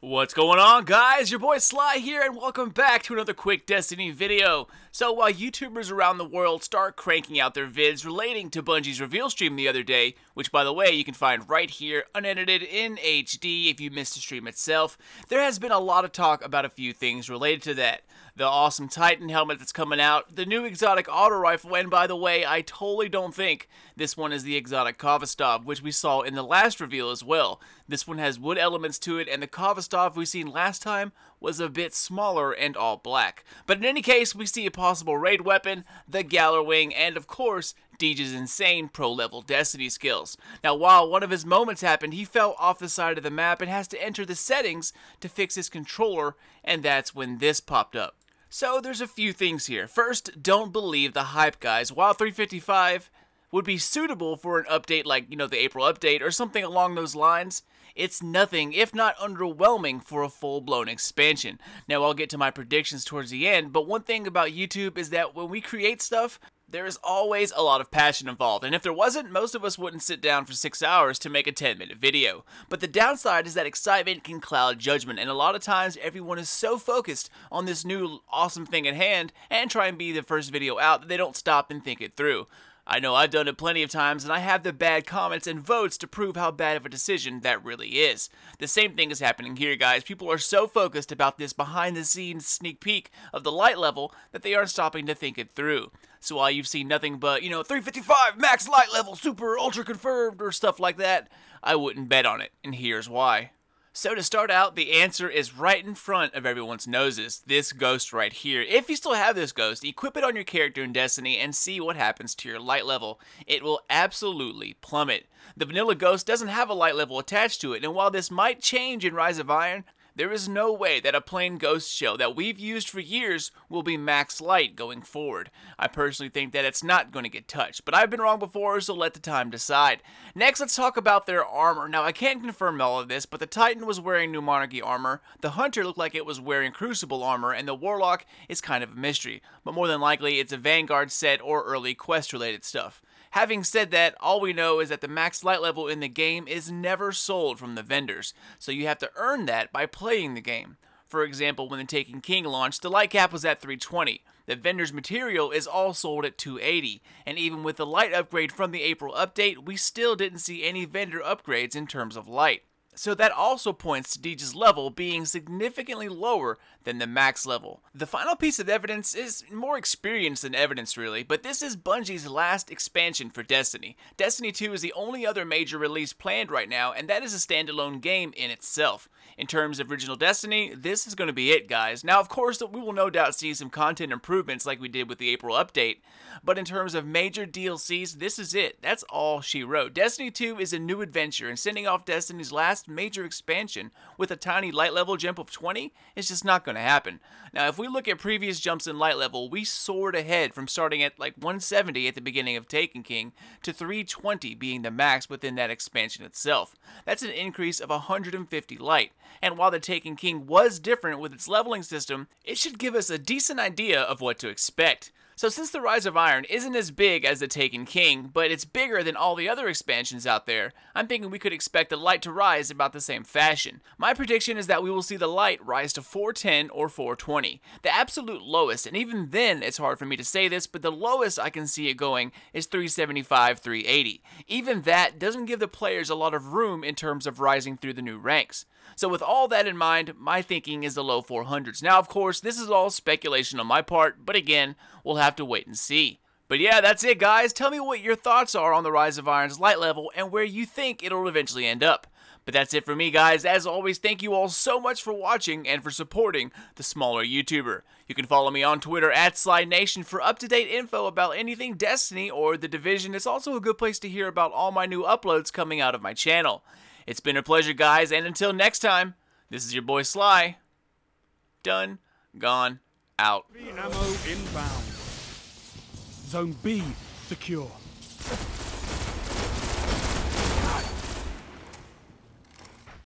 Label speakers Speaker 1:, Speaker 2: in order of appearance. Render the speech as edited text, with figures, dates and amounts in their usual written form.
Speaker 1: What's going on, guys? Your boy Sly here, and welcome back to another quick Destiny video. So while YouTubers around the world start cranking out their vids relating to Bungie's reveal stream the other day, which by the way you can find right here unedited in HD if you missed the stream itself, there has been a lot of talk about a few things related to that. The awesome Titan helmet that's coming out, the new exotic auto rifle, and by the way, I totally don't think this one is the exotic Khvostov, which we saw in the last reveal as well. This one has wood elements to it, and the Khvostov we seen last time was a bit smaller and all black. But in any case, we see a possible raid weapon, the Gallerwing, and of course, Deej's insane pro-level Destiny skills. Now, while one of his moments happened, he fell off the side of the map and has to enter the settings to fix his controller, and that's when this popped up. So there's a few things here. First, don't believe the hype, guys. While 355 would be suitable for an update like, the April update or something along those lines, it's nothing if not underwhelming for a full-blown expansion. Now, I'll get to my predictions towards the end, but one thing about YouTube is that when we create stuff, there is always a lot of passion involved, and if there wasn't, most of us wouldn't sit down for 6 hours to make a 10-minute video. But the downside is that excitement can cloud judgment, and a lot of times everyone is so focused on this new awesome thing at hand and try and be the first video out that they don't stop and think it through. I know I've done it plenty of times, and I have the bad comments and votes to prove how bad of a decision that really is. The same thing is happening here, guys. People are so focused about this behind-the-scenes sneak peek of the light level that they aren't stopping to think it through. So while you've seen nothing but, 355 max light level, super ultra confirmed, or stuff like that, I wouldn't bet on it, and here's why. So to start out, the answer is right in front of everyone's noses, this ghost right here. If you still have this ghost, equip it on your character in Destiny and see what happens to your light level. It will absolutely plummet. The vanilla ghost doesn't have a light level attached to it, and while this might change in Rise of Iron, there is no way that a plain ghost shell that we've used for years will be max light going forward. I personally think that it's not going to get touched, but I've been wrong before, so let the time decide. Next, let's talk about their armor. Now, I can't confirm all of this, but the Titan was wearing New Monarchy armor, the Hunter looked like it was wearing Crucible armor, and the Warlock is kind of a mystery, but more than likely it's a Vanguard set or early quest-related stuff. Having said that, all we know is that the max light level in the game is never sold from the vendors, so you have to earn that by playing the game. For example, when the Taken King launched, the light cap was at 320. The vendor's material is all sold at 280, and even with the light upgrade from the April update, we still didn't see any vendor upgrades in terms of light. So that also points to Deej's level being significantly lower than the max level. The final piece of evidence is more experience than evidence really, but this is Bungie's last expansion for Destiny. Destiny 2 is the only other major release planned right now, and that is a standalone game in itself. In terms of original Destiny, this is going to be it, guys. Now, of course, we will no doubt see some content improvements like we did with the April update, but in terms of major DLCs, this is it. That's all she wrote. Destiny 2 is a new adventure, and sending off Destiny's last major expansion with a tiny light level jump of 20 is just not going to happen. Now, if we look at previous jumps in light level, we soared ahead from starting at like 170 at the beginning of Taken King to 320 being the max within that expansion itself. That's an increase of 150 light. And while the Taken King was different with its leveling system, it should give us a decent idea of what to expect. So since the Rise of Iron isn't as big as the Taken King, but it's bigger than all the other expansions out there, I'm thinking we could expect the light to rise about the same fashion. My prediction is that we will see the light rise to 410 or 420. The absolute lowest, and even then it's hard for me to say this, but the lowest I can see it going is 375, 380. Even that doesn't give the players a lot of room in terms of rising through the new ranks. So with all that in mind, my thinking is the low 400s. Now, of course, this is all speculation on my part, but again, we'll have to wait and see. But yeah, that's it, guys. Tell me what your thoughts are on the Rise of Iron's light level and where you think it'll eventually end up. But that's it for me, guys. As always, thank you all so much for watching and for supporting the smaller YouTuber. You can follow me on Twitter at SlyNation for up-to-date info about anything Destiny or The Division. It's also a good place to hear about all my new uploads coming out of my channel. It's been a pleasure, guys, and until next time, this is your boy Sly. Done, gone, out.
Speaker 2: Ammo inbound. Zone B secure.